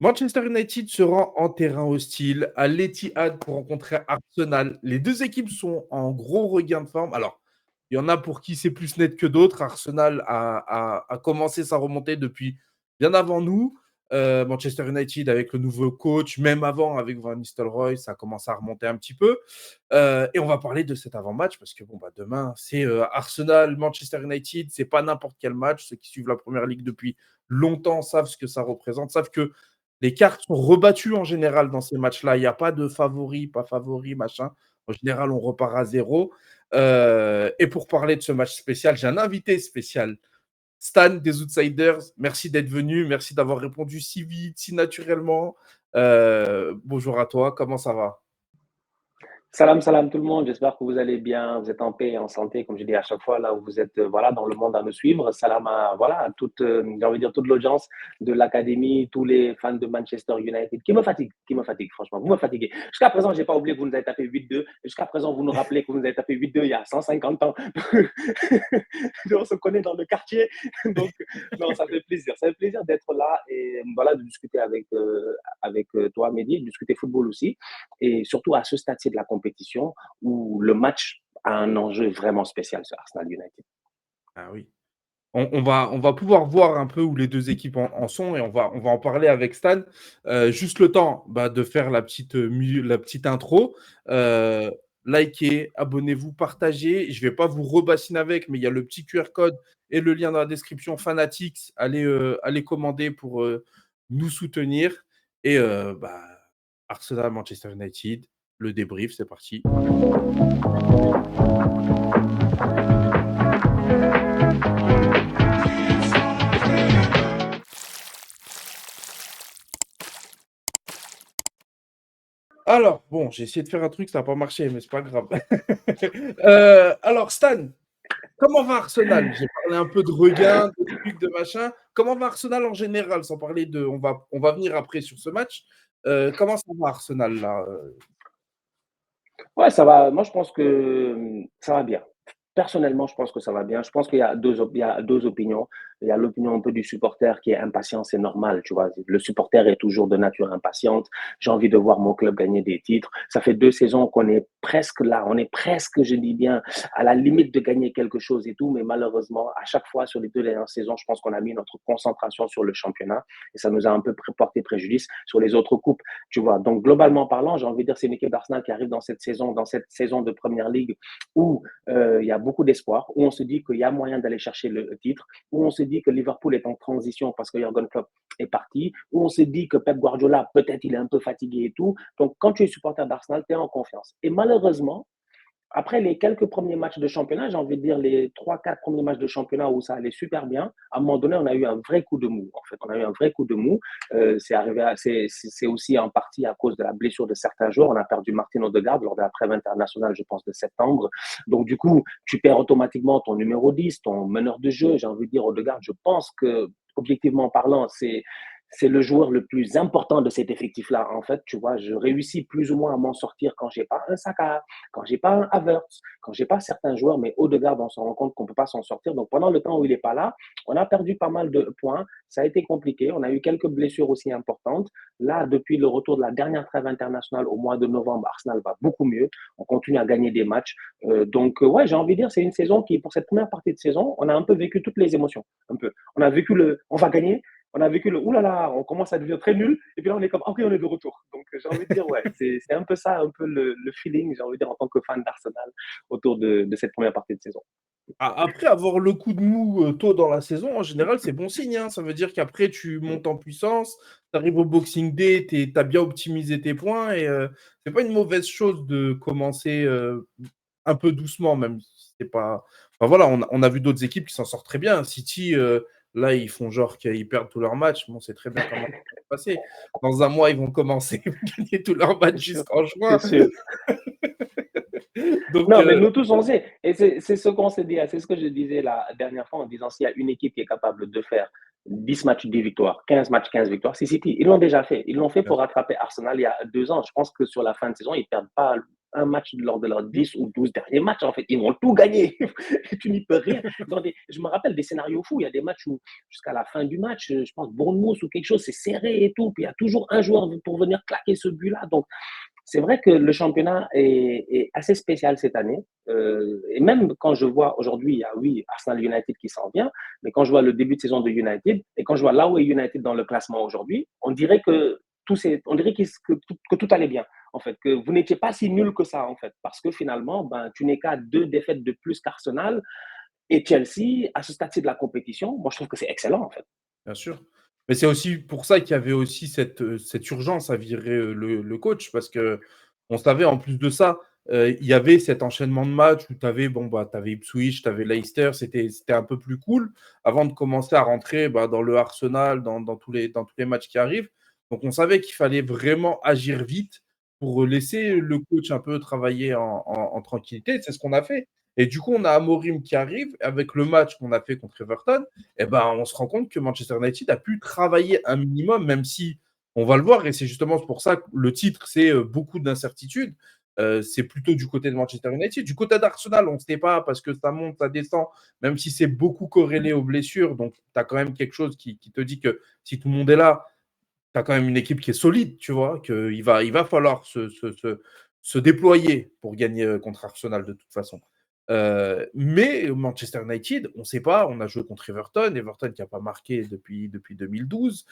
Manchester United se rend en terrain hostile à l'Etihad pour rencontrer Arsenal. Les deux équipes sont en gros regain de forme. Alors, il y en a pour qui c'est plus net que d'autres. Arsenal a commencé sa remontée depuis bien avant nous. Manchester United avec le nouveau coach, même avant avec Van Nistelrooy, ça commence à remonter un petit peu. Et on va parler de cet avant-match parce que demain, c'est Arsenal-Manchester United. C'est pas n'importe quel match. Ceux qui suivent la Première Ligue depuis longtemps savent ce que ça représente, savent que les cartes sont rebattues en général dans ces matchs-là. Il n'y a pas de favori, pas favori, machin. En général, on repart à zéro. Et pour parler de ce match spécial, j'ai un invité spécial, Stan des Outsiders. Merci d'être venu. Merci d'avoir répondu si vite, si naturellement. Bonjour à toi. Comment ça va? Salam, salam tout le monde. J'espère que vous allez bien, vous êtes en paix et en santé, comme je dis à chaque fois, là où vous êtes, voilà, dans le monde à me suivre. Salam à, voilà, à toute, j'ai envie de dire, toute l'audience de l'académie, tous les fans de Manchester United, qui me fatigue, franchement. Vous me fatiguez. Jusqu'à présent, j'ai pas oublié que vous nous avez tapé 8-2. Jusqu'à présent, vous nous rappelez que vous nous avez tapé 8-2 il y a 150 ans. On se connaît dans le quartier. Donc, non, ça fait plaisir. Ça fait plaisir d'être là et, voilà, de discuter avec toi, Mehdi, de discuter football aussi. Et surtout à ce stade-ci de la compétition où le match a un enjeu vraiment spécial sur Arsenal United. Ah oui. On va pouvoir voir un peu où les deux équipes en sont et on va en parler avec Stan. Juste le temps de faire la petite intro. Euh, Likez, abonnez-vous, partagez. Je ne vais pas vous rebassiner avec, mais il y a le petit QR code et le lien dans la description. Fanatics, allez commander pour nous soutenir. Et Arsenal, Manchester United, le débrief, c'est parti. Alors, bon, j'ai essayé de faire un truc, ça n'a pas marché, mais c'est pas grave. Alors, Stan, comment va Arsenal? J'ai parlé un peu de regain, de trucs, de machin. Comment va Arsenal en général, sans parler de. On va venir après sur ce match. Comment ça va Arsenal là? Ouais, ça va. Moi, je pense que ça va bien. Personnellement, je pense que ça va bien. Je pense qu'il y a deux opinions. Il y a l'opinion un peu du supporter qui est impatient, c'est normal, tu vois. Le supporter est toujours de nature impatiente. J'ai envie de voir mon club gagner des titres. Ça fait 2 saisons qu'on est presque là. On est presque, je dis bien, à la limite de gagner quelque chose et tout. Mais malheureusement, à chaque fois, sur les 2 dernières saisons, je pense qu'on a mis notre concentration sur le championnat et ça nous a un peu porté préjudice sur les autres coupes, tu vois. Donc, globalement parlant, j'ai envie de dire, c'est une équipe d'Arsenal qui arrive dans cette saison de Première Ligue où il y a beaucoup d'espoir, où on se dit qu'il y a moyen d'aller chercher le titre, où on se dit que Liverpool est en transition parce que Jurgen Klopp est parti, où on se dit que Pep Guardiola, peut-être il est un peu fatigué et tout. Donc, quand tu es supporter d'Arsenal, tu es en confiance. Et malheureusement, après les quelques premiers matchs de championnat, j'ai envie de dire les 3, 4 premiers matchs de championnat où ça allait super bien, à un moment donné, on a eu un vrai coup de mou. En fait, on a eu un vrai coup de mou. C'est aussi en partie à cause de la blessure de certains joueurs. On a perdu Martin Odegaard lors de la trêve internationale, je pense, de septembre. Donc, du coup, tu perds automatiquement ton numéro 10, ton meneur de jeu. J'ai envie de dire, Odegaard, je pense que, objectivement parlant, c'est le joueur le plus important de cet effectif-là. En fait, tu vois, je réussis plus ou moins à m'en sortir quand j'ai pas un Saka, quand j'ai pas un Havertz, quand j'ai pas certains joueurs, mais Odegaard, on se rend compte qu'on peut pas s'en sortir. Donc, pendant le temps où il est pas là, on a perdu pas mal de points. Ça a été compliqué. On a eu quelques blessures aussi importantes. Là, depuis le retour de la dernière trêve internationale au mois de novembre, Arsenal va beaucoup mieux. On continue à gagner des matchs. Ouais, j'ai envie de dire, c'est une saison qui, pour cette première partie de saison, on a un peu vécu toutes les émotions. Un peu. On a vécu on va gagner. On a vécu oulala, on commence à devenir très nul, et puis là on est comme, ok, on est de retour. Donc j'ai envie de dire, ouais, c'est un peu ça, un peu le feeling, j'ai envie de dire, en tant que fan d'Arsenal autour de cette première partie de saison. Après avoir le coup de mou tôt dans la saison, en général, c'est bon signe, hein. Ça veut dire qu'après, tu montes en puissance, tu arrives au Boxing Day, tu as bien optimisé tes points et c'est pas une mauvaise chose de commencer un peu doucement, même si c'est pas. Enfin, voilà, on a vu d'autres équipes qui s'en sortent très bien. City, là, ils font genre qu'ils perdent tous leurs matchs. Bon, c'est très bien comment ça va se passer. Dans un mois, ils vont commencer à gagner tous leurs matchs C'est sûr, jusqu'en c'est juin. sûr. Donc, Non, mais nous tous, on sait. Et c'est ce qu'on s'est dit. C'est ce que je disais la dernière fois en disant s'il y a une équipe qui est capable de faire 10 matchs, 10 victoires. 15 matchs, 15 victoires. C'est City. Ils l'ont déjà fait. Ils l'ont fait Bien pour sûr. rattraper Arsenal il y a 2 ans. Je pense que sur la fin de saison, ils ne perdent pas un match lors de leurs Mmh. 10 ou 12 derniers matchs. En fait, ils vont tout gagner. Tu n'y peux rien. Je me rappelle des scénarios fous. Il y a des matchs où, jusqu'à la fin du match, je pense Bournemouth ou quelque chose, c'est serré et tout. Puis il y a toujours un joueur pour venir claquer ce but-là. Donc, c'est vrai que le championnat est assez spécial cette année. Et même quand je vois aujourd'hui, il y a oui, Arsenal United qui s'en vient, mais quand je vois le début de saison de United et quand je vois là où est United dans le classement aujourd'hui, on dirait que que tout allait bien, en fait, que vous n'étiez pas si nul que ça, en fait, parce que finalement, ben, tu n'es qu'à 2 défaites de plus qu'Arsenal et Chelsea à ce stade-ci de la compétition. Moi, je trouve que c'est excellent, en fait. Bien sûr. Mais c'est aussi pour ça qu'il y avait aussi cette urgence à virer, le coach parce qu'on savait en plus de ça, il y avait cet enchaînement de matchs où tu avais bon, bah, tu avais Ipswich, tu avais Leicester, c'était un peu plus cool avant de commencer à rentrer, bah, dans le Arsenal, dans tous les matchs qui arrivent. Donc on savait qu'il fallait vraiment agir vite pour laisser le coach un peu travailler en tranquillité. C'est ce qu'on a fait et du coup, on a Amorim qui arrive avec le match qu'on a fait contre Everton eh ben, on se rend compte que Manchester United a pu travailler un minimum, même si on va le voir, et c'est justement pour ça que le titre, c'est beaucoup d'incertitudes. C'est plutôt du côté de Manchester United. Du côté d'Arsenal, on ne sait pas parce que ça monte, ça descend, même si c'est beaucoup corrélé aux blessures. Donc, tu as quand même quelque chose qui te dit que si tout le monde est là, tu as quand même une équipe qui est solide, tu vois, qu'il va falloir se déployer pour gagner contre Arsenal de toute façon. Mais Manchester United, on ne sait pas, on a joué contre Everton qui n'a pas marqué depuis 2012.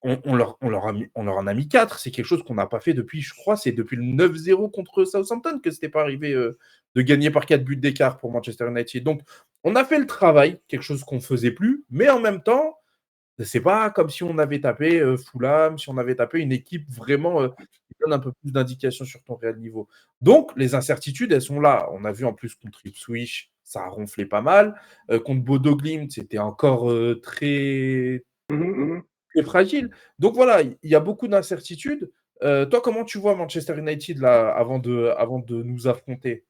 On leur en a mis 4, c'est quelque chose qu'on n'a pas fait depuis, je crois, c'est depuis le 9-0 contre Southampton que ce n'était pas arrivé de gagner par 4 buts d'écart pour Manchester United. Donc, on a fait le travail, quelque chose qu'on ne faisait plus, mais en même temps, c'est pas comme si on avait tapé Fulham, si on avait tapé une équipe vraiment qui donne un peu plus d'indications sur ton réel niveau. Donc, les incertitudes, elles sont là. On a vu en plus contre Ipswich, ça a ronflé pas mal. Contre Bodo Glimt, c'était encore très, Mhm, mhm. très fragile. Donc voilà, il y a beaucoup d'incertitudes. Toi, comment tu vois Manchester United là, avant de nous affronter?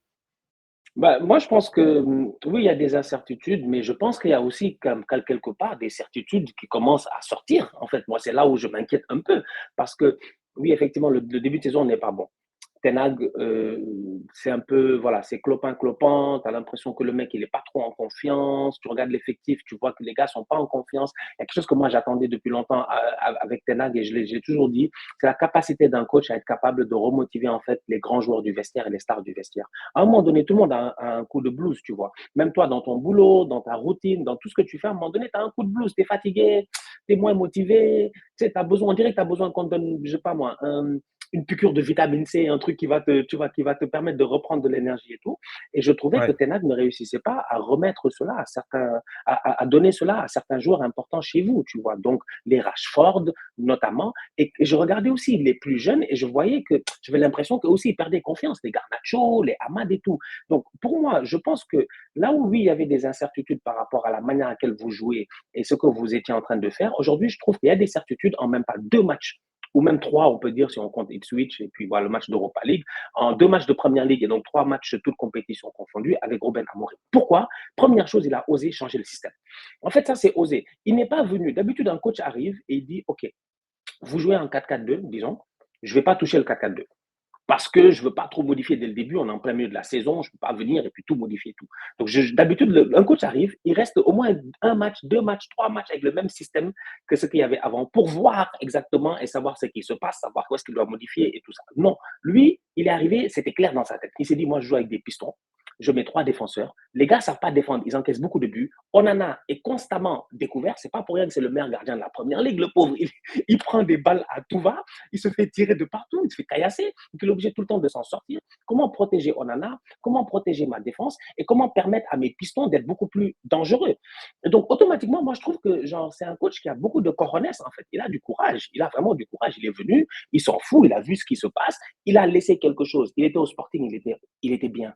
Bah, moi, je pense que oui, il y a des incertitudes, mais je pense qu'il y a aussi quelque part des certitudes qui commencent à sortir. En fait, moi, c'est là où je m'inquiète un peu parce que oui, effectivement, le début de saison n'est pas bon. Ten Hag, c'est un peu, voilà, c'est clopin-clopant. Tu as l'impression que le mec, il n'est pas trop en confiance. Tu regardes l'effectif, tu vois que les gars ne sont pas en confiance. Il y a quelque chose que moi, j'attendais depuis longtemps avec Ten Hag et je l'ai toujours dit, c'est la capacité d'un coach à être capable de remotiver en fait les grands joueurs du vestiaire et les stars du vestiaire. À un moment donné, tout le monde a un coup de blues, tu vois. Même toi, dans ton boulot, dans ta routine, dans tout ce que tu fais, à un moment donné, tu as un coup de blues. Tu es fatigué, tu es moins motivé. Tu sais, on dirait que tu as besoin qu'on te donne, je sais pas moi, une piqûre de vitamine C, un truc qui va te permettre de reprendre de l'énergie et tout. Et je trouvais que Ouais. Ten Hag ne réussissait pas à remettre cela à donner cela à certains joueurs importants chez vous, tu vois. Donc, les Rashford, notamment. Et je regardais aussi les plus jeunes et je voyais que j'avais l'impression qu'eux aussi, ils perdaient confiance. Les Garnacho, les Hamad et tout. Donc, pour moi, je pense que là où, oui, il y avait des incertitudes par rapport à la manière à laquelle vous jouez et ce que vous étiez en train de faire, aujourd'hui, je trouve qu'il y a des certitudes en même pas 2 matchs ou même 3, on peut dire, si on compte Ipswich et puis voilà le match d'Europa League, en 2 matchs de Première Ligue et donc 3 matchs toutes compétitions confondues avec Ruben Amorim. Pourquoi? Première chose, il a osé changer le système. En fait, ça, c'est osé. Il n'est pas venu. D'habitude, un coach arrive et il dit, OK, vous jouez en 4-4-2, disons, je ne vais pas toucher le 4-4-2 parce que je ne veux pas trop modifier dès le début, on est en plein milieu de la saison, je ne peux pas venir et puis tout modifier tout. Donc d'habitude, un coach arrive, il reste au moins 1 match, 2 matchs, 3 matchs avec le même système que ce qu'il y avait avant pour voir exactement et savoir ce qui se passe, savoir où est-ce qu'il doit modifier et tout ça. Non, lui, il est arrivé, c'était clair dans sa tête. Il s'est dit, moi, je joue avec des pistons, je mets 3 défenseurs. Les gars ne savent pas défendre, ils encaissent beaucoup de buts. Onana est constamment découvert. C'est pas pour rien que c'est le meilleur gardien de la première ligue. Le pauvre, il prend des balles à tout va, il se fait tirer de partout, il se fait caillasser. Donc, il est obligé tout le temps de s'en sortir. Comment protéger Onana? Comment protéger ma défense? Et comment permettre à mes pistons d'être beaucoup plus dangereux? Et donc, automatiquement, moi, je trouve que genre, c'est un coach qui a beaucoup de cojones, en fait. Il a du courage. Il a vraiment du courage. Il est venu, il s'en fout, il a vu ce qui se passe, il a laissé quelque chose. Il était au Sporting, il était bien.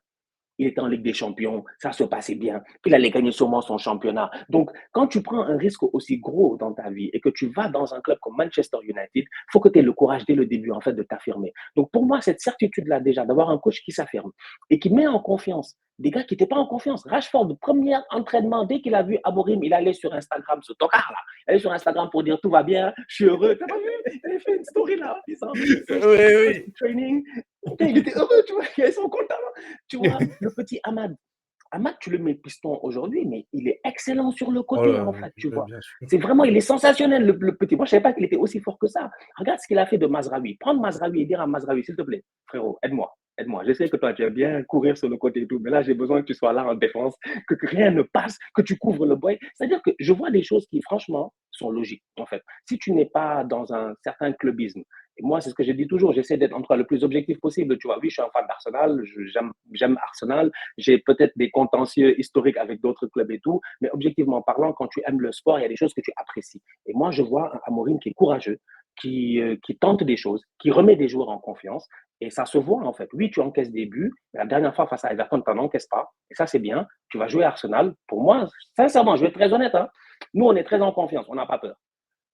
Il était en Ligue des Champions, ça se passait bien. Il allait gagner sûrement son championnat. Donc, quand tu prends un risque aussi gros dans ta vie et que tu vas dans un club comme Manchester United, il faut que tu aies le courage dès le début, en fait, de t'affirmer. Donc, pour moi, cette certitude-là, déjà, d'avoir un coach qui s'affirme et qui met en confiance des gars qui n'étaient pas en confiance. Rashford, premier entraînement, dès qu'il a vu Amorim, il allait sur Instagram, ce tocard-là. Il allait sur Instagram pour dire tout va bien, je suis heureux. T'as pas vu? Il avait fait une story là, disant first Oui, training. Il était heureux, tu vois, ils sont contents. Tu vois, oui. le petit Ahmad. Ahmad, tu le mets piston aujourd'hui, mais il est excellent sur le Oh côté, là, en fait, tu vois. bien sûr. C'est vraiment, il est sensationnel, le petit. Moi, je ne savais pas qu'il était aussi fort que ça. Regarde ce qu'il a fait de Mazraoui. Prendre Mazraoui et dire à Mazraoui, s'il te plaît, frérot, aide-moi. Aide-moi. Je sais que toi, tu aimes bien courir sur le côté et tout, mais là, j'ai besoin que tu sois là en défense, que rien ne passe, que tu couvres le boy. C'est-à-dire que je vois des choses qui, franchement, sont logiques, en fait. Si tu n'es pas dans un certain clubisme, et moi, c'est ce que je dis toujours, j'essaie d'être en tout cas le plus objectif possible. Tu vois, oui, je suis un fan d'Arsenal, j'aime Arsenal, j'ai peut-être des contentieux historiques avec d'autres clubs et tout, mais objectivement parlant, quand tu aimes le sport, il y a des choses que tu apprécies. Et moi, je vois un Amorim qui est courageux, qui tente des choses, qui remet des joueurs en confiance. Et ça se voit en fait. Oui, tu encaisses des buts. Mais la dernière fois face à Everton, tu n'en encaisses pas. Et ça, c'est bien. Tu vas jouer à Arsenal. Pour moi, sincèrement, je vais être très honnête. Hein, nous, on est très en confiance. On n'a pas peur.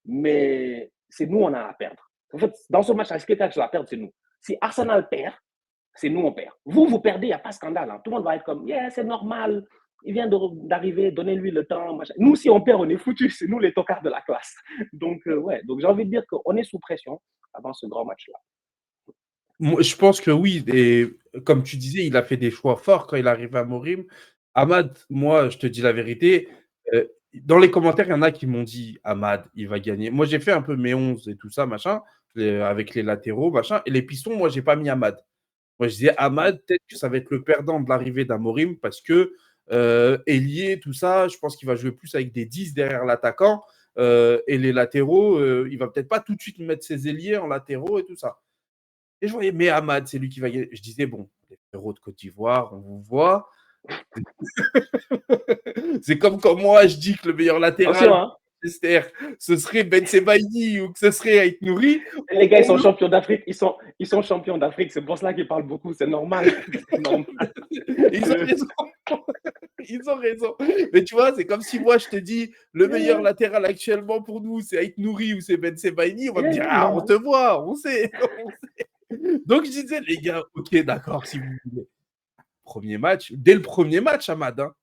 Mais c'est nous, on a à perdre. En fait, dans ce match, ce qui est à perdre, c'est nous. Si Arsenal perd, c'est nous, on perd. Vous perdez, il n'y a pas de scandale. Hein. Tout le monde va être comme, yeah, c'est normal. Il vient d'arriver, donnez-lui le temps. Machin. Nous, si on perd, on est foutus. C'est nous les tocards de la classe. Donc, ouais. Donc, j'ai envie de dire qu'on est sous pression avant ce grand match-là. Moi, je pense que oui. Et comme tu disais, il a fait des choix forts quand il arrive à Morim. Ahmad, moi, je te dis la vérité. Dans les commentaires, il y en a qui m'ont dit Ahmad, il va gagner. Moi, j'ai fait un peu mes 11 et tout ça, machin, avec les latéraux, machin. Et les pistons, moi, j'ai pas mis Ahmad. Moi, je disais Ahmad, peut-être que ça va être le perdant de l'arrivée d'Amorim parce que ailier, tout ça, je pense qu'il va jouer plus avec des 10 derrière l'attaquant. Et les latéraux, il va peut-être pas tout de suite mettre ses ailiers en latéraux et tout ça. Et je voyais, mais Ahmad, c'est lui qui va gagner. Je disais, bon, les frérots de Côte d'Ivoire, on vous voit. C'est comme quand moi, je dis que le meilleur Attention, latéral, hein. Manchester, ce serait Ben Sebaini ou que ce serait Ait Nouri. Les gars, ils sont champions d'Afrique. Ils sont champions d'Afrique. C'est pour cela qu'ils parlent beaucoup. C'est normal. C'est normal. Ils ont raison. Ils ont raison. Mais tu vois, c'est comme si moi, je te dis, le meilleur Yeah, latéral actuellement pour nous, c'est Ait Nouri ou c'est Ben Sebaini. On va me dire, yeah, ah, on te normal. voit, on sait. On sait. Donc, je disais, les gars, ok, d'accord, si vous voulez. Premier match, dès le premier match, Ahmad, hein,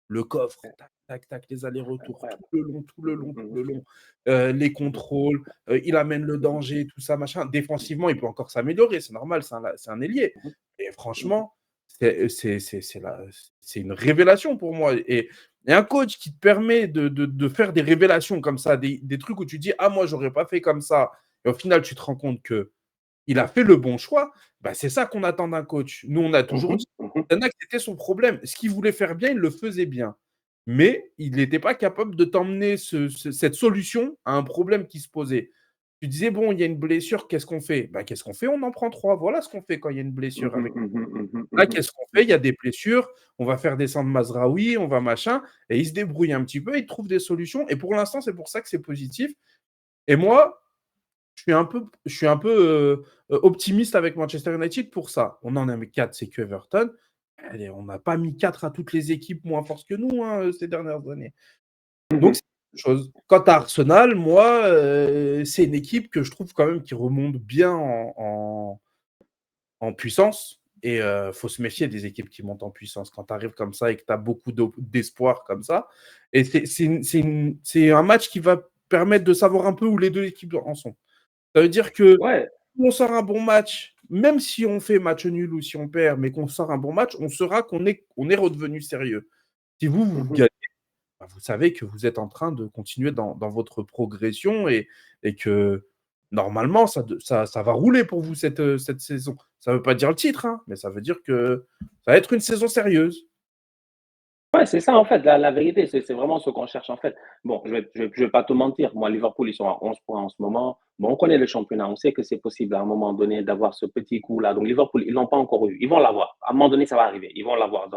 le coffre, tac, tac, tac, les allers-retours, tout Incroyable. le long, tout le long, tout Mhm, le long. Les contrôles, il amène le danger, tout ça, machin. Défensivement, il peut encore s'améliorer, c'est normal, c'est un ailier. mhm, Et mhm, franchement, c'est une révélation pour moi. Et un coach qui te permet de faire des révélations comme ça, des trucs où tu dis, ah, moi, j'aurais pas fait comme ça. Et au final, tu te rends compte que il a fait le bon choix. Bah, c'est ça qu'on attend d'un coach. Nous, on a toujours mhm, dit, mhm, il y en a que c'était son problème. Ce qu'il voulait faire bien, il le faisait bien. Mais il n'était pas capable de t'emmener cette solution à un problème qui se posait. Tu disais, bon, il y a une blessure, qu'est-ce qu'on fait? Bah, qu'est-ce qu'on fait? On en prend trois. Voilà ce qu'on fait quand il y a une blessure. mhm, mhm, mhm, Là, mhm, qu'est-ce qu'on fait? Il y a mhm. des blessures, on va faire descendre Mazraoui, on va machin, et il se débrouille un petit peu, il trouve des solutions. Et pour l'instant, c'est pour ça que c'est positif. Et moi, je suis un peu optimiste avec Manchester United pour ça. On en a mis 4, c'est que Everton. Allez, on n'a pas mis 4 à toutes les équipes moins fortes que nous hein, ces dernières années. Donc, Mhm. c'est une chose. Quant à Arsenal, moi, c'est une équipe que je trouve quand même qui remonte bien en puissance. Et il faut se méfier des équipes qui montent en puissance quand tu arrives comme ça et que tu as beaucoup d'espoir comme ça. Et c'est un match qui va permettre de savoir un peu où les deux équipes en sont. Ça veut dire que Ouais. si on sort un bon match, même si on fait match nul ou si on perd, mais qu'on sort un bon match, on saura qu'on est redevenu sérieux. Si vous Mhm. gagnez, bah, vous savez que vous êtes en train de continuer dans votre progression et que normalement, ça va rouler pour vous cette saison. Ça ne veut pas dire le titre, hein, mais ça veut dire que ça va être une saison sérieuse. Ouais, c'est ça en fait, la vérité, c'est vraiment ce qu'on cherche en fait. Bon, je vais pas te mentir, moi, Liverpool, ils sont à 11 points en ce moment. Bon, on connaît le championnat, on sait que c'est possible à un moment donné d'avoir ce petit coup-là. Donc, Liverpool, ils l'ont pas encore eu. Ils vont l'avoir. À un moment donné, ça va arriver. Ils vont l'avoir.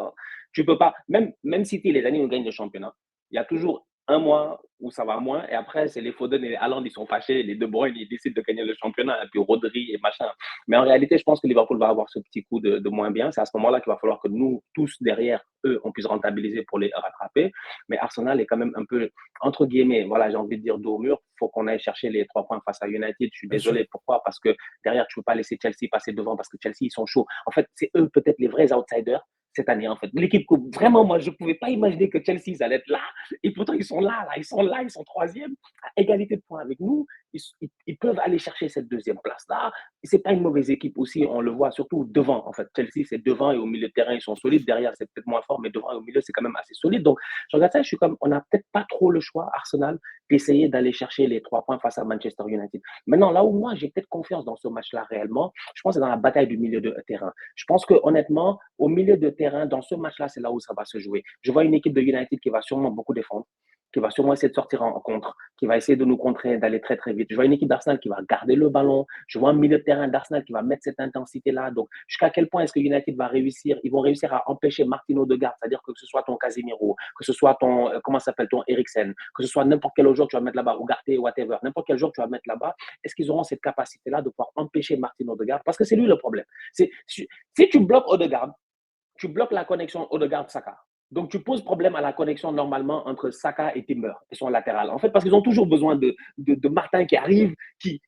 Tu peux pas, même City, les années où ils gagnent le championnat, il y a toujours un mois où ça va moins. Et après, c'est les Foden et les Haaland, ils sont fâchés. Les De Bruyne, ils décident de gagner le championnat. Et puis Rodri et machin. Mais en réalité, je pense que Liverpool va avoir ce petit coup de moins bien. C'est à ce moment-là qu'il va falloir que nous, tous derrière eux, on puisse rentabiliser pour les rattraper. Mais Arsenal est quand même un peu, entre guillemets, voilà, j'ai envie de dire dos au mur. Il faut qu'on aille chercher les 3 points face à United. Je suis Bien sûr. désolé. Pourquoi? Parce que derrière, tu ne peux pas laisser Chelsea passer devant parce que Chelsea, ils sont chauds. En fait, c'est eux peut-être les vrais outsiders. cette année, en fait. L'équipe que vraiment, moi, je ne pouvais pas imaginer que Chelsea, ils allaient être là. Et pourtant, ils sont là, ils sont là, ils sont troisième, à égalité de points avec nous. Ils peuvent aller chercher cette deuxième place-là. Ce n'est pas une mauvaise équipe aussi, on le voit, surtout devant, en fait. Chelsea, c'est devant et au milieu de terrain, ils sont solides. Derrière, c'est peut-être moins fort, mais devant et au milieu, c'est quand même assez solide. Donc, je regarde ça, je suis comme, on n'a peut-être pas trop le choix, Arsenal, d'essayer d'aller chercher les 3 points face à Manchester United. Maintenant, là où moi, j'ai peut-être confiance dans ce match-là réellement, je pense que c'est dans la bataille du milieu de terrain. Je pense que honnêtement, au milieu de terrain, dans ce match-là, c'est là où ça va se jouer. Je vois une équipe de United qui va sûrement beaucoup défendre, qui va sûrement essayer de sortir en contre, qui va essayer de nous contrer, d'aller très très vite. Je vois une équipe d'Arsenal qui va garder le ballon. Je vois un milieu de terrain d'Arsenal qui va mettre cette intensité-là. Donc, jusqu'à quel point est-ce que United va réussir? Ils vont réussir à empêcher Martin Odegaard, c'est-à-dire que ce soit ton Casemiro, que ce soit ton, comment s'appelle, ton Eriksen, que ce soit n'importe quel autre joueur que tu vas mettre là-bas, ou Ugarte, whatever, n'importe quel joueur que tu vas mettre là-bas, est-ce qu'ils auront cette capacité-là de pouvoir empêcher Martin Odegaard? Parce que c'est lui le problème. Si tu bloques Odegaard, tu bloques la connexion Odegaard-Saka. Donc, tu poses problème à la connexion normalement entre Saka et Timber et son latéral. En fait, parce qu'ils ont toujours besoin de Martin qui arrive, qui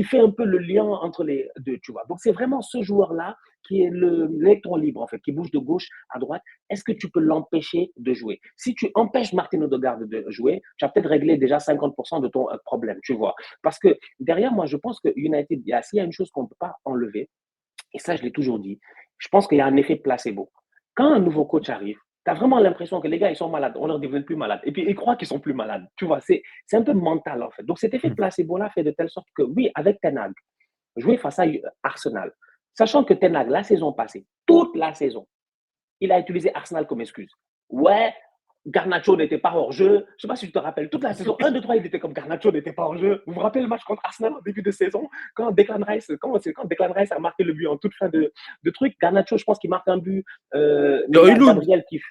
fait un peu le lien entre les deux, tu vois. Donc, c'est vraiment ce joueur-là qui est l'électron libre, en fait, qui bouge de gauche à droite. Est-ce que tu peux l'empêcher de jouer? Si tu empêches Martin Odegaard de jouer, tu as peut-être réglé déjà 50% de ton problème, tu vois. Parce que derrière, moi, je pense que United, s'il y a une chose qu'on ne peut pas enlever, et ça, je l'ai toujours dit, je pense qu'il y a un effet placebo. Quand un nouveau coach arrive, tu as vraiment l'impression que les gars, ils sont malades. On leur dit, vous n'êtes plus malades. Et puis, ils croient qu'ils sont plus malades. Tu vois, c'est un peu mental, en fait. Donc, cet effet placebo-là fait de telle sorte que, oui, avec Ten Hag, jouer face à Arsenal, sachant que Ten Hag, la saison passée, toute la saison, il a utilisé Arsenal comme excuse. Ouais, Garnacho n'était pas hors jeu. Je ne sais pas si tu te rappelles, toute la saison 1, 2, 3, il était comme Garnacho n'était pas hors jeu. Vous vous rappelez le match contre Arsenal en début de saison, quand Declan Rice a marqué le but en toute fin de truc. Garnacho, je pense qu'il marque un but, mais il y a Gabriel qui.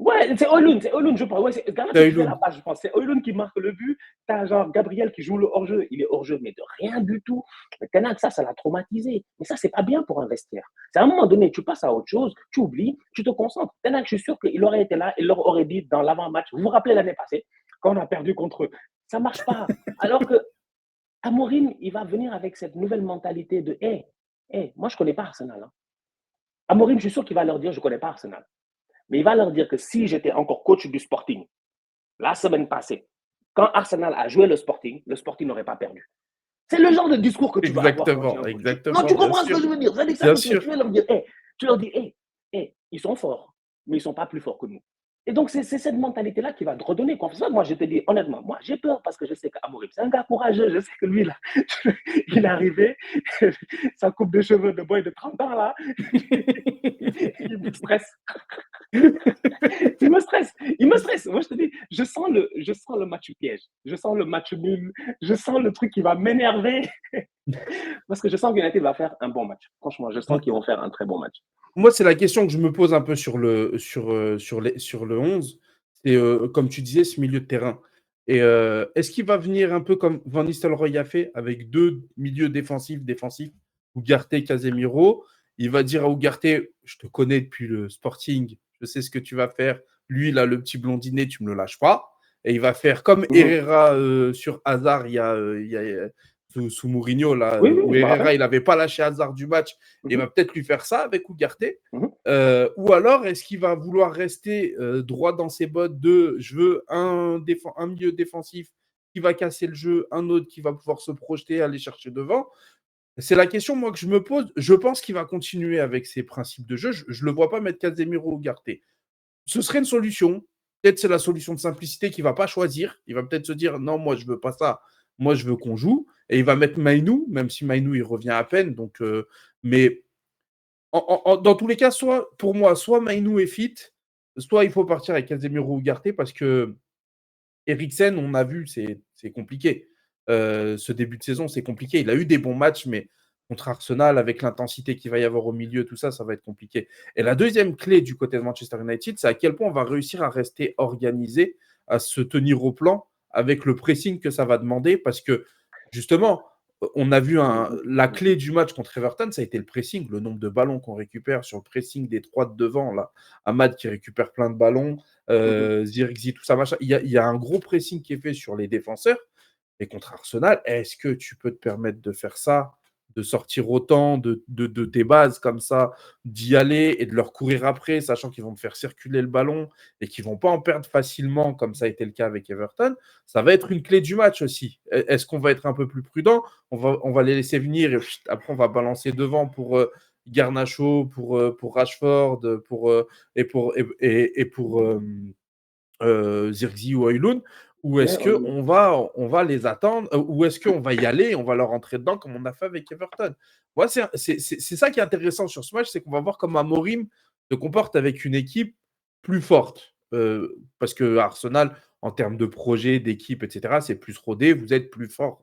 Ouais, c'est Højlund, je pense. Ouais, c'est Garnacho qui fait la passe, je pense. C'est Højlund qui marque le but. T'as genre Gabriel qui joue le hors-jeu. Il est hors-jeu, mais de rien du tout. Ten Hag, ça l'a traumatisé. Mais ça, c'est pas bien pour un vestiaire. C'est à un moment donné, tu passes à autre chose, tu oublies, tu te concentres. Ten Hag, je suis sûr qu'il aurait été là, il leur aurait dit dans l'avant-match, vous vous rappelez l'année passée, quand on a perdu contre eux, ça marche pas. Alors que Amorim, il va venir avec cette nouvelle mentalité de, moi, je connais pas Arsenal. Hein. Amorim, je suis sûr qu'il va leur dire, je connais pas Arsenal. Mais il va leur dire que si j'étais encore coach du Sporting, la semaine passée, quand Arsenal a joué le Sporting n'aurait pas perdu. C'est le genre de discours que tu vas avoir quand tu es un coach. Exactement. Non, tu comprends ce que je veux dire. Tu vas leur dire, tu leur dis, ils sont forts, mais ils ne sont pas plus forts que nous. Et donc, c'est cette mentalité-là qui va te redonner confiance. Moi, je te dis, honnêtement, moi, j'ai peur parce que je sais qu'Amorim, c'est un gars courageux. Je sais que lui, là, il est arrivé, sa coupe de cheveux de boy de 30 ans, là, il me stresse. Il me stresse. Moi, je te dis, je sens le match piège. Je sens le match nul. Je sens le truc qui va m'énerver. Parce que je sens que United va faire un bon match. Franchement, je sens qu'ils vont faire un très bon match. Moi, c'est la question que je me pose un peu sur le 11. C'est, comme tu disais, ce milieu de terrain. Et est-ce qu'il va venir un peu comme Van Nistelrooy a fait, avec 2 milieux défensifs, Ugarte, Casemiro? Il va dire à Ugarte, je te connais depuis le Sporting, je sais ce que tu vas faire. Lui, là, le petit blondinet, tu me le lâches pas. Et il va faire comme Herrera sur Hazard il y a sous Mourinho, là, où Herrera, il n'avait pas lâché Hazard du match. Il va peut-être lui faire ça avec Ugarte. Ou alors, est-ce qu'il va vouloir rester droit dans ses bottes de je veux un milieu défensif qui va casser le jeu, un autre qui va pouvoir se projeter, aller chercher devant? C'est la question, moi, que je me pose. Je pense qu'il va continuer avec ses principes de jeu. Je ne le vois pas mettre Casemiro ou Ugarte. Ce serait une solution. Peut-être c'est la solution de simplicité qu'il ne va pas choisir. Il va peut-être se dire non, moi, je ne veux pas ça. Moi, je veux qu'on joue. Et il va mettre Mainou, même si Mainou, il revient à peine. Donc, mais dans tous les cas, pour moi, soit Mainou est fit, soit il faut partir avec Casemiro ou Ugarte parce que Eriksen, on a vu, c'est compliqué. Ce début de saison, c'est compliqué. Il a eu des bons matchs, mais contre Arsenal, avec l'intensité qu'il va y avoir au milieu, tout ça, ça va être compliqué. Et la deuxième clé du côté de Manchester United, c'est à quel point on va réussir à rester organisé, à se tenir au plan avec le pressing que ça va demander, parce que justement, on a vu la clé du match contre Everton, ça a été le pressing, le nombre de ballons qu'on récupère sur le pressing des 3 de devant. Là. Amad qui récupère plein de ballons, Zirkzee, tout ça, machin. Il y a un gros pressing qui est fait sur les défenseurs. Et contre Arsenal, est-ce que tu peux te permettre de faire ça de sortir autant de tes bases comme ça, d'y aller et de leur courir après, sachant qu'ils vont te faire circuler le ballon et qu'ils ne vont pas en perdre facilement, comme ça a été le cas avec Everton, ça va être une clé du match aussi. Est-ce qu'on va être un peu plus prudent? On va les laisser venir et après on va balancer devant pour Garnacho, pour Rashford, et pour Zirkzee ou Højlund, ou Ouais, est-ce qu'on va les attendre, ou est-ce qu'on va y aller et on va leur rentrer dedans comme on a fait avec Everton? Moi, c'est ça qui est intéressant sur ce match, c'est qu'on va voir comment Amorim se comporte avec une équipe plus forte. Parce que Arsenal, en termes de projet, d'équipe, etc., c'est plus rodé, vous êtes plus fort.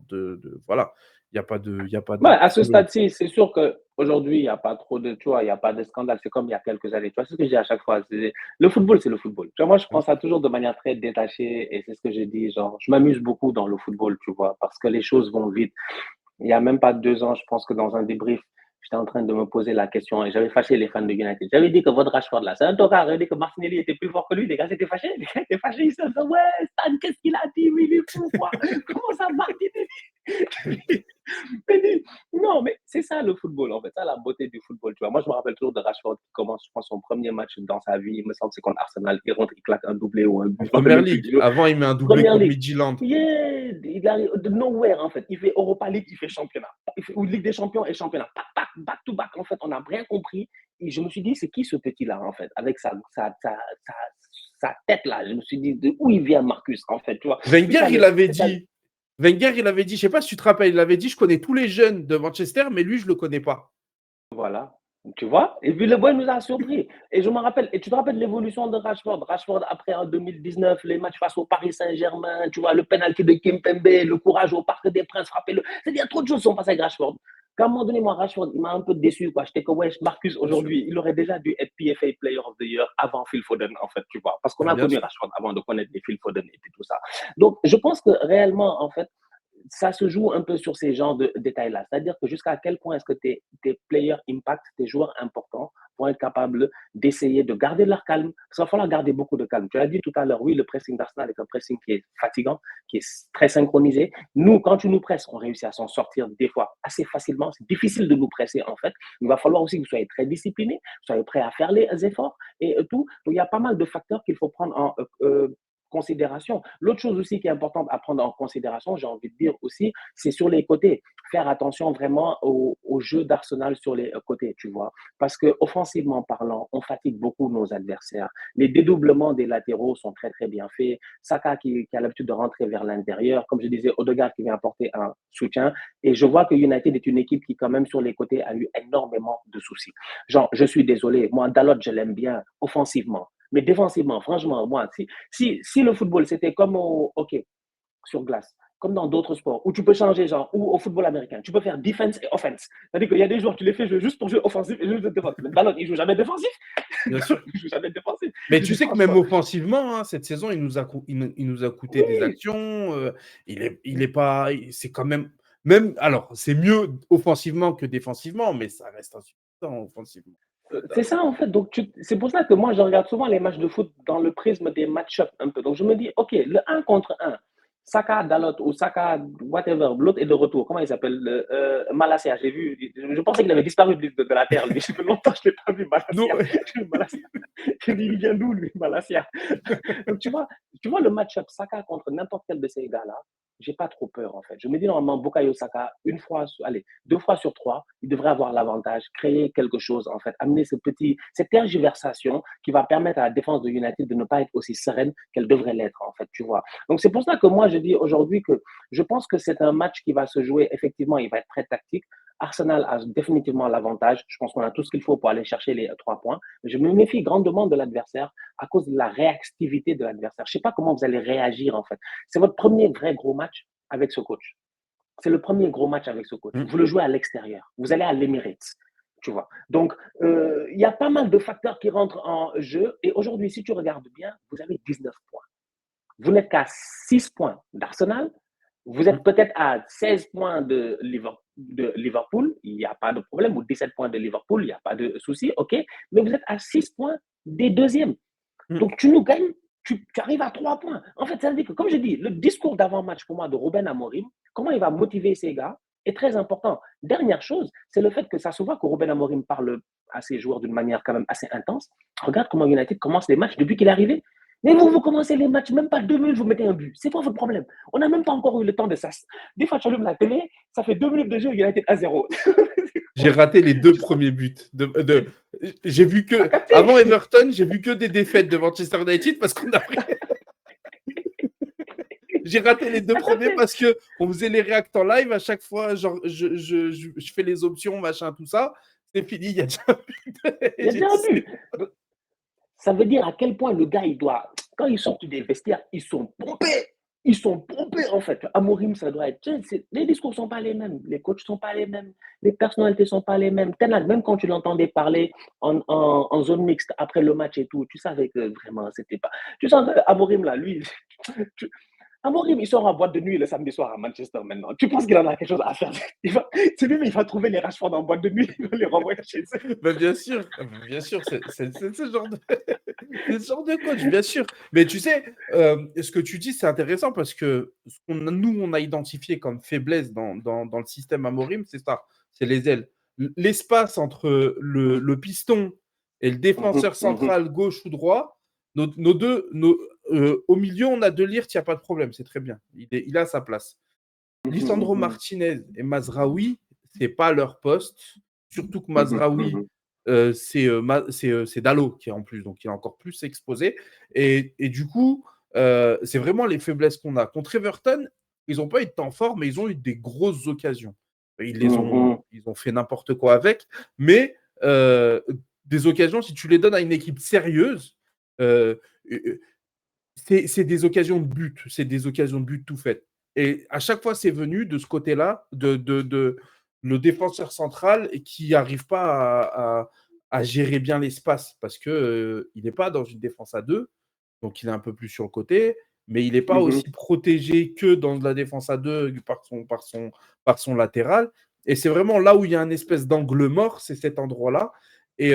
Voilà, il n'y a pas de, y a pas ouais, de à ce problème. stade-ci, c'est sûr qu'aujourd'hui, il n'y a pas trop de, tu vois, il n'y a pas de scandale. C'est comme il y a quelques années. Tu vois, c'est ce que je dis à chaque fois. Le football, c'est le football. Tu vois, moi, je prends ça toujours de manière très détachée et c'est ce que je dis. Genre, je m'amuse beaucoup dans le football, tu vois, parce que les choses vont vite. Il n'y a même pas 2 ans, je pense que dans un débrief, j'étais en train de me poser la question et j'avais fâché les fans de United. J'avais dit que votre Rashford là, c'est un tocard. J'avais dit que Martinelli était plus fort que lui. Les gars étaient fâchés. Les gars étaient fâchés. Ils se disaient, ouais, Stan, qu'est-ce qu'il a dit? Oui, il est fou, quoi. Comment ça, Martinelli? Non, mais c'est ça le football, en fait. Ça, la beauté du football. Tu vois, moi, je me rappelle toujours de Rashford qui commence, je pense, son premier match dans sa vie. Il me semble que c'est contre Arsenal. Il rentre, il claque un doublé ou un but. En Je me rappelle première même plus. ligue, avant, il met un doublé Première contre ligue. Midtjylland. Yeah, il arrive de nowhere en fait. Il fait Europa League, il fait championnat. Il fait, ou Ligue des champions et championnat. Back to back. En fait, on n'a rien compris. Et je me suis dit, c'est qui ce petit-là en fait, avec sa tête là. Je me suis dit, de où il vient Marcus en fait, tu vois. Puis Wenger, ça, il avait c'est ça. dit, Wenger, il avait dit, je sais pas si tu te rappelles, il avait dit, je connais tous les jeunes de Manchester, mais lui, je le connais pas. Voilà. Tu vois? Et puis le boy nous a surpris. Et je me rappelle, et tu te rappelles l'évolution de Rashford? Rashford, après en 2019, les matchs face au Paris Saint-Germain, tu vois, le penalty de Kimpembe, le courage au Parc des Princes, frapper le. C'est-à-dire, trop de choses sont passées avec Rashford. Qu'à un moment donné, moi, Rashford, il m'a un peu déçu, quoi. J'étais comme, ouais, Marcus, Bien sûr. aujourd'hui, il aurait déjà dû être PFA Player of the Year avant Phil Foden, en fait, tu vois. Parce qu'on Ah, a bien connu sûr. Rashford avant de connaître les Phil Foden et tout ça. Donc, je pense que réellement, en fait, ça se joue un peu sur ces genres de détails-là. C'est-à-dire que jusqu'à quel point est-ce que tes players impact, tes joueurs importants vont être capables d'essayer de garder leur calme. Parce qu'il va falloir garder beaucoup de calme. Tu l'as dit tout à l'heure, oui, le pressing d'Arsenal est un pressing qui est fatigant, qui est très synchronisé. Nous, quand tu nous presses, on réussit à s'en sortir des fois assez facilement. C'est difficile de nous presser, en fait. Il va falloir aussi que vous soyez très disciplinés, que vous soyez prêts à faire les efforts et tout. Donc, il y a pas mal de facteurs qu'il faut prendre en considération. L'autre chose aussi qui est importante à prendre en considération, j'ai envie de dire aussi, c'est sur les côtés. Faire attention vraiment au jeu d'Arsenal sur les côtés, tu vois. Parce que offensivement parlant, on fatigue beaucoup nos adversaires. Les dédoublements des latéraux sont très très bien faits. Saka qui a l'habitude de rentrer vers l'intérieur, comme je disais, Odegaard qui vient apporter un soutien. Et je vois que United est une équipe qui quand même sur les côtés a eu énormément de soucis. Genre, je suis désolé, moi Dalot je l'aime bien offensivement. Mais défensivement, franchement, moi, si le football, c'était comme au hockey sur glace, comme dans d'autres sports, où tu peux changer, genre, ou au football américain, tu peux faire defense et offense. C'est-à-dire qu'il y a des joueurs, tu les fais jouer juste pour jouer offensif et juste défensif. Mais Dalot, il ne joue jamais défensif. Bien Dalot, sûr. il ne joue jamais défensif. Mais Je tu dis sais que même franchement, offensivement, hein, cette saison, il nous a coûté des oui, actions. Il est pas. C'est quand même. Même, alors, c'est mieux offensivement que défensivement, mais ça reste insuffisant offensivement. c'est ça en fait. Donc, c'est pour ça que moi, je regarde souvent les matchs de foot dans le prisme des match-ups un peu. Donc, je me dis, OK, le un contre un, Saka Dalot ou Saka whatever, l'autre est de retour. Comment il s'appelle Malacia, j'ai vu. Je pensais qu'il avait disparu de la terre, lui. Ça fait longtemps que je ne l'ai pas vu, Non, Malacia. Malacia. Il vient d'où, lui, Malacia? Donc, tu vois le match-up Saka contre n'importe quel de ces gars-là, j'ai pas trop peur, en fait. Je me dis, normalement, Bukayo Saka, allez, 2 fois sur 3, il devrait avoir l'avantage, créer quelque chose, en fait, amener cette tergiversation qui va permettre à la défense de United de ne pas être aussi sereine qu'elle devrait l'être, en fait, tu vois. Donc, c'est pour ça que moi, je dis aujourd'hui que je pense que c'est un match qui va se jouer, effectivement, il va être très tactique. Arsenal a définitivement l'avantage. Je pense qu'on a tout ce qu'il faut pour aller chercher les 3 points. Mais je me méfie grandement de l'adversaire à cause de la réactivité de l'adversaire. Je ne sais pas comment vous allez réagir, en fait. C'est votre premier vrai gros match avec ce coach. C'est le premier gros match avec ce coach. mm, Vous le jouez à l'extérieur. Vous allez à l'Emirates. Tu vois. Donc, il y a pas mal de facteurs qui rentrent en jeu. Et aujourd'hui, si tu regardes bien, vous avez 19 points. Vous n'êtes qu'à 6 points d'Arsenal. Vous êtes mm, peut-être à 16 points de Liverpool, il n'y a pas de problème, ou 17 points de Liverpool, il n'y a pas de souci, ok, mais vous êtes à 6 points des deuxièmes. mm. Donc tu nous gagnes, tu arrives à 3 points. En fait, ça veut dire que, comme je dis, le discours d'avant-match pour moi de Ruben Amorim, comment il va motiver ces gars, est très important. Dernière chose, c'est le fait que ça se voit que Ruben Amorim parle à ses joueurs d'une manière quand même assez intense. Regarde comment United commence les matchs depuis qu'il est arrivé. Mais vous commencez les matchs, même pas 2 minutes, vous mettez un but. C'est quoi votre problème? On n'a même pas encore eu le temps de ça. Des fois, tu allumes la télé, ça fait 2 minutes de jeu, United à 0. J'ai raté les 2 premiers buts. J'ai vu que, avant Everton, j'ai vu que des défaites de Manchester United parce qu'on a pris. J'ai raté les 2 premiers parce qu'on faisait les réacts en live à chaque fois. Genre, je fais les options, machin, tout ça. C'est fini, il y a déjà un but. Il y a déjà un but. Ça veut dire à quel point le gars, il doit. Quand ils sortent des vestiaires, ils sont pompés. Ils sont pompés, en fait. Amorim, ça doit être. Les discours ne sont pas les mêmes. Les coachs ne sont pas les mêmes. Les personnalités ne sont pas les mêmes. Même quand tu l'entendais parler en zone mixte après le match et tout, tu savais que vraiment, c'était pas. Tu sens que Amorim, là, lui, Amorim, il sort en boîte de nuit le samedi soir à Manchester maintenant. Tu penses qu'il en a quelque chose à faire? C'est lui, mais il va trouver les Rashford en boîte de nuit, il va les renvoyer chez eux. Ben bien sûr, c'est ce genre de... c'est ce genre de coach, bien sûr. Mais tu sais, ce que tu dis, c'est intéressant parce que nous, on a identifié comme faiblesse dans le système Amorim, c'est ça, c'est les ailes. L'espace entre le piston et le défenseur central gauche ou droit, au milieu, on a De Ligt, il n'y a pas de problème, c'est très bien. Il a sa place. Lisandro Martinez et Mazraoui, c'est pas leur poste. Surtout que Mazraoui, c'est Dalot qui est en plus, donc il est encore plus exposé. Et du coup, c'est vraiment les faiblesses qu'on a. Contre Everton, ils n'ont pas eu de temps fort, mais ils ont eu des grosses occasions. Ils ont fait n'importe quoi avec, mais des occasions, si tu les donnes à une équipe sérieuse, c'est des occasions de but, c'est des occasions de but tout faites. Et à chaque fois, c'est venu de ce côté-là, de le défenseur central qui n'arrive pas à gérer bien l'espace parce qu'il n'est pas dans une défense à deux, donc il est un peu plus sur le côté, mais il n'est pas aussi protégé que dans la défense à deux par son latéral. Et c'est vraiment là où il y a une espèce d'angle mort, c'est cet endroit-là. Et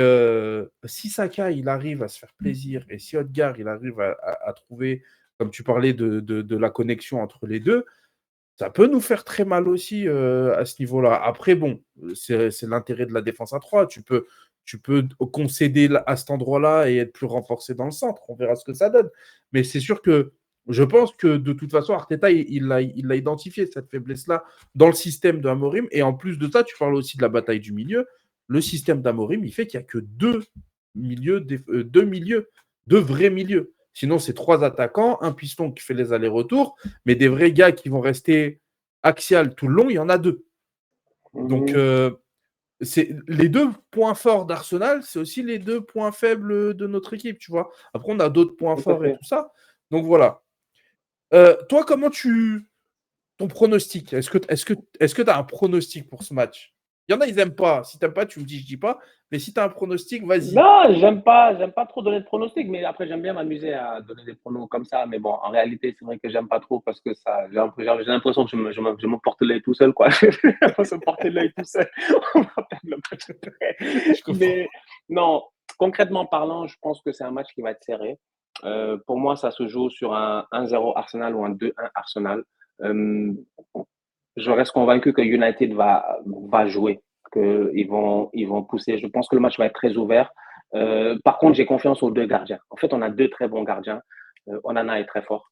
si Saka, il arrive à se faire plaisir, et si Odegaard, il arrive à trouver, comme tu parlais de la connexion entre les deux, ça peut nous faire très mal aussi à ce niveau-là. Après, bon, c'est l'intérêt de la défense à 3. Tu peux concéder à cet endroit-là et être plus renforcé dans le centre. On verra ce que ça donne. Mais c'est sûr que je pense que de toute façon, Arteta, il l'a identifié, cette faiblesse-là, dans le système d'Amorim. Et en plus de ça, tu parles aussi de la bataille du milieu. Le système d'Amorim, il fait qu'il n'y a que deux vrais milieux. Sinon, c'est 3 attaquants, un piston qui fait les allers-retours, mais des vrais gars qui vont rester axial tout le long, il y en a 2. Donc, c'est les 2 points forts d'Arsenal, c'est aussi les 2 points faibles de notre équipe, tu vois. Après, on a d'autres points forts et tout ça. Donc, voilà. Toi, comment ton pronostic, est-ce que tu as un pronostic pour ce match? Il y en a, ils n'aiment pas. Si tu n'aimes pas, tu me dis, je dis pas. Mais si tu as un pronostic, vas-y. Non, j'aime pas trop donner de pronostics, mais après, j'aime bien m'amuser à donner des pronos comme ça. Mais bon, en réalité, c'est vrai que j'aime pas trop parce que ça, j'ai l'impression que je me porte l'œil tout seul, quoi. On va se porter l'œil tout seul. On va perdre le match. Mais non, concrètement parlant, je pense que c'est un match qui va être serré. Pour moi, ça se joue sur un 1-0 Arsenal ou un 2-1 Arsenal. Je reste convaincu que United va jouer, qu'ils vont pousser. Je pense que le match va être très ouvert. Par contre, j'ai confiance aux 2 gardiens. En fait, on a 2 très bons gardiens. Onana est très fort.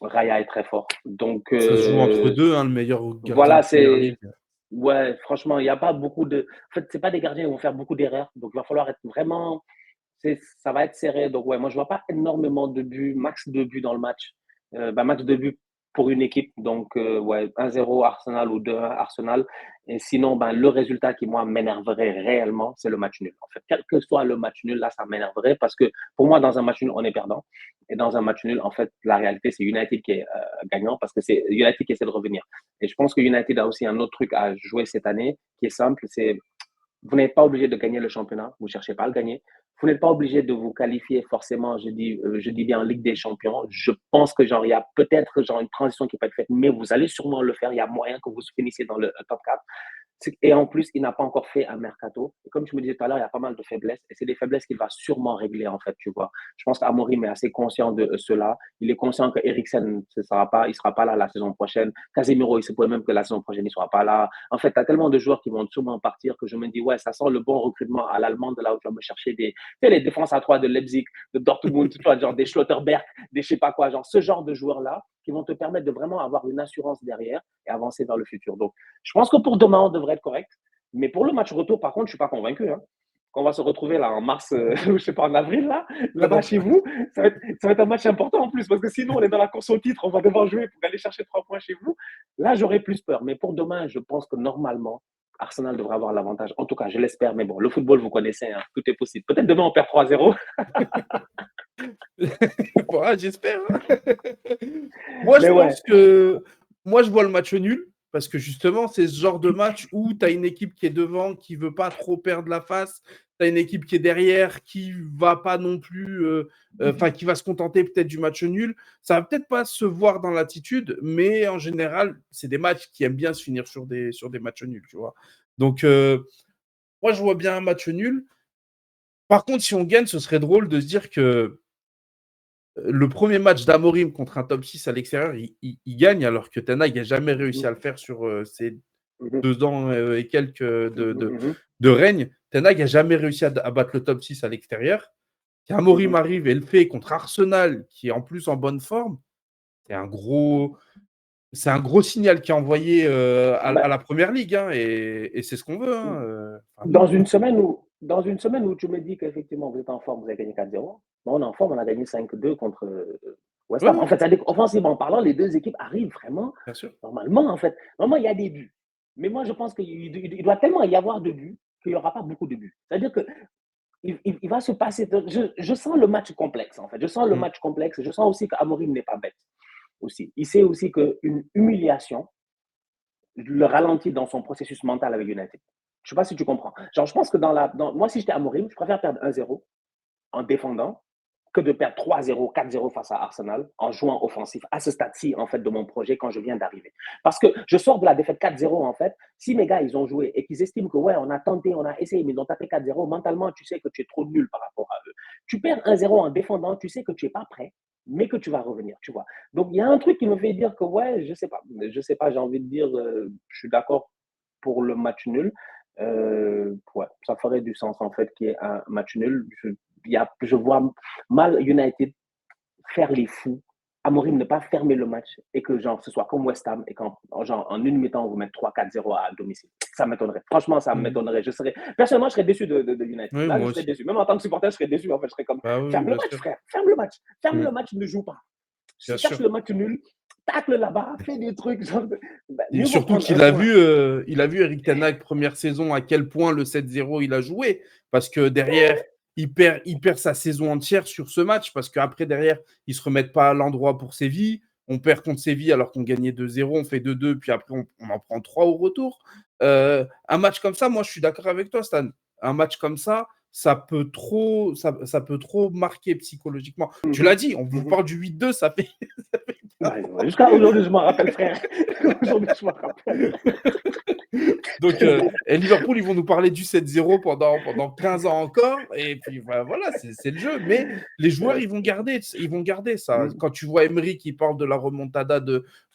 Raya est très fort. Donc, ça se joue entre 2, hein, le meilleur gardien voilà, de première ligue. Ouais, franchement, il n'y a pas beaucoup de. En fait, c'est pas des gardiens qui vont faire beaucoup d'erreurs. Donc, il va falloir être vraiment. Ça va être serré. Donc, ouais, moi, je ne vois pas énormément de buts, max 2 buts dans le match. Max 2 buts pour une équipe. Donc, ouais, 1-0 Arsenal ou 2-1 Arsenal. Et sinon, le résultat qui, moi, m'énerverait réellement, c'est le match nul. En fait, quel que soit le match nul, là, ça m'énerverait parce que pour moi, dans un match nul, on est perdant. Et dans un match nul, en fait, la réalité, c'est United qui est gagnant parce que c'est United qui essaie de revenir. Et je pense que United a aussi un autre truc à jouer cette année qui est simple, c'est vous n'êtes pas obligé de gagner le championnat, vous ne cherchez pas à le gagner. Vous n'êtes pas obligé de vous qualifier forcément, je dis bien en Ligue des Champions. Je pense que il y a peut-être une transition qui peut être faite, mais vous allez sûrement le faire. Il y a moyen que vous finissiez dans le top 4. Et en plus, il n'a pas encore fait un mercato. Et comme je me disais tout à l'heure, il y a pas mal de faiblesses. Et c'est des faiblesses qu'il va sûrement régler, en fait, tu vois. Je pense qu'Amorim est assez conscient de cela. Il est conscient que Eriksen il sera pas là la saison prochaine. Casemiro, il se pourrait même que la saison prochaine, il sera pas là. En fait, tu as tellement de joueurs qui vont sûrement partir que je me dis, ouais, ça sent le bon recrutement à l'allemande, là où tu vas me chercher tu sais, les défenses à 3 de Leipzig, de Dortmund, tu vois, genre des Schlotterberg, des je sais pas quoi, genre ce genre de joueurs-là qui vont te permettre de vraiment avoir une assurance derrière et avancer vers le futur. Donc, je pense que pour demain, on devrait être correct. Mais pour le match retour, par contre, je ne suis pas convaincu. Hein. Quand on va se retrouver là en mars, je sais pas, en avril, Ah là-bas non. chez vous, ça va être un match important en plus, parce que sinon, on est dans la course au titre, on va devoir jouer pour aller chercher 3 points chez vous. Là, j'aurais plus peur. Mais pour demain, je pense que normalement, Arsenal devrait avoir l'avantage. En tout cas, je l'espère. Mais bon, le football, vous connaissez, hein, tout est possible. Peut-être demain, on perd 3-0. Voilà, j'espère. Moi, je Mais ouais, pense que moi, je vois le match nul parce que justement, c'est ce genre de match où tu as une équipe qui est devant, qui veut pas trop perdre la face. Tu as une équipe qui est derrière, qui va pas non plus, qui va se contenter peut-être du match nul. Ça va peut-être pas se voir dans l'attitude, mais en général, c'est des matchs qui aiment bien se finir sur des matchs nuls, tu vois. Donc, moi, je vois bien un match nul. Par contre, si on gagne, ce serait drôle de se dire que le premier match d'Amorim contre un top 6 à l'extérieur, il gagne, alors que Ten Hag n'a jamais réussi à le faire sur ses mhm, 2 ans et quelques mhm, mhm, de règne. Ten Hag n'a jamais réussi à battre le top 6 à l'extérieur. Qu'Amorim mhm. arrive et le fait contre Arsenal, qui est en plus en bonne forme, c'est un gros, c'est un gros signal qui est envoyé à Bah, la première ligue. Hein, et c'est ce qu'on veut. Hein, enfin, Dans nous, une semaine où tu me dis qu'effectivement vous êtes en forme, vous avez gagné 4-0, bon, on est en forme, on a gagné 5-2 contre West ouais, Ham. En ouais, fait, offensivement parlant, les deux équipes arrivent vraiment, bien sûr. normalement, en fait. Normalement, il y a des buts. Mais moi, je pense qu'il doit tellement y avoir de buts qu'il n'y aura pas beaucoup de buts. C'est-à-dire que il va se passer. Je sens le match complexe, en fait. Je sens le Mm, match complexe. Je sens aussi qu'Amorim n'est pas bête. Aussi. Il sait aussi qu'une humiliation le ralentit dans son processus mental avec United. Je ne sais pas si tu comprends. Genre, je pense que moi, si j'étais Amorim, je préfère perdre 1-0 en défendant que de perdre 3-0, 4-0 face à Arsenal en jouant offensif à ce stade-ci, en fait, de mon projet quand je viens d'arriver. Parce que je sors de la défaite 4-0, en fait. Si mes gars, ils ont joué et qu'ils estiment que, ouais, on a tenté, on a essayé, mais ils ont tapé 4-0, mentalement, tu sais que tu es trop nul par rapport à eux. Tu perds 1-0 en défendant, tu sais que tu n'es pas prêt, mais que tu vas revenir, tu vois. Donc, il y a un truc qui me fait dire que, ouais, je sais pas, j'ai envie de dire, je suis d'accord pour le match nul. Ouais, ça ferait du sens, en fait, qu'il y ait un match nul. Je vois mal United faire les fous, Amorim ne pas fermer le match et que genre ce soit comme West Ham et qu'en genre en une mi-temps on vous mette 3-4-0 à domicile. Ça m'étonnerait. Franchement, ça mm. m'étonnerait. Personnellement, je serais déçu de United. Oui, Là, je moi serais aussi. déçu. Même en tant que supporter, je serais déçu. En fait, je serais comme Bah oui, ferme le bien match, sûr. frère. Ferme le match. Ferme Mm, le match, ne joue pas. bien Cherche sûr. le match nul. Tacle là-bas, fais des trucs. Genre, Et mieux vaut surtout prendre un qu'il a point. vu, Eric Ten Hag première saison à quel point le 7-0 il a joué parce que derrière il perd sa saison entière sur ce match parce qu'après derrière ils se remettent pas à l'endroit pour Séville, on perd contre Séville alors qu'on gagnait 2-0, on fait 2-2 puis après on en prend 3 au retour. Un match comme ça, moi je suis d'accord avec toi Stan. Un match comme ça peut trop marquer psychologiquement. Tu l'as Mhm, dit, on vous mhm. parle du 8-2, ça fait Ouais, ouais. Jusqu'à aujourd'hui, je m'en rappelle, frère. Aujourd'hui, je m'en rappelle. Donc, et Liverpool, ils vont nous parler du 7-0 pendant 15 ans encore. Et puis voilà, c'est le jeu. Mais les joueurs, ils vont garder ça. Mhm. Quand tu vois Emery qui parle de la remontada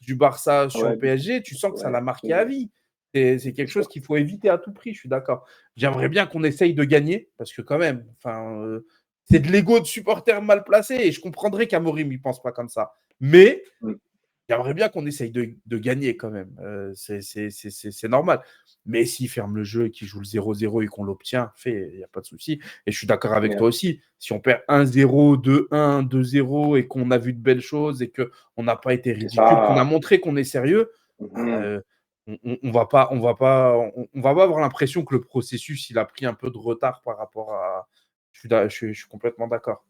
du Barça sur le Ouais, PSG, tu sens que ça ouais, l'a marqué à ouais. vie. C'est quelque chose qu'il faut éviter à tout prix, je suis d'accord. J'aimerais bien qu'on essaye de gagner, parce que quand même, c'est de l'ego de supporter mal placé, et je comprendrais qu'Amorim ne pense pas comme ça. Mais Mm. j'aimerais bien qu'on essaye de gagner quand même. C'est normal. Mais s'il ferme le jeu et qu'il joue le 0-0 et qu'on l'obtient, fait, il n'y a pas de souci. Et je suis d'accord avec Yeah. toi aussi. Si on perd 1-0, 2-1, 2-0 et qu'on a vu de belles choses et qu'on n'a pas été C'est ridicule, qu'on a ça. montré qu'on est sérieux, Mhm. euh, on va pas avoir l'impression que le processus il a pris un peu de retard par rapport à. Je suis complètement d'accord.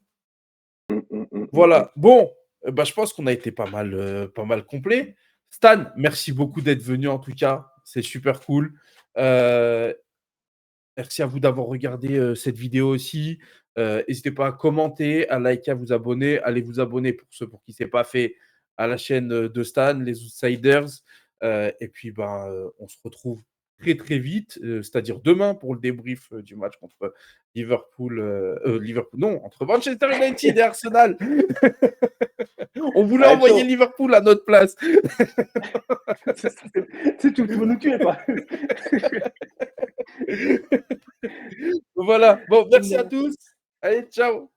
Mm, mm, mm, mm, mm. Voilà. Bon, bah, je pense qu'on a été pas mal complet. Stan, merci beaucoup d'être venu en tout cas. C'est super cool. Euh, Merci à vous d'avoir regardé cette vidéo aussi. N'hésitez pas à commenter, à liker, à vous abonner. Allez vous abonner pour ceux pour qui ce n'est pas fait à la chaîne de Stan, les Outsiders. Et puis, ben, on se retrouve très très vite, c'est-à-dire demain pour le débrief du match contre Liverpool, non, entre Manchester United et Arsenal. On voulait Allez, envoyer ciao. Liverpool à notre place. Tu veux nous tuer, toi. Voilà. Bon, merci à tous. Allez, ciao.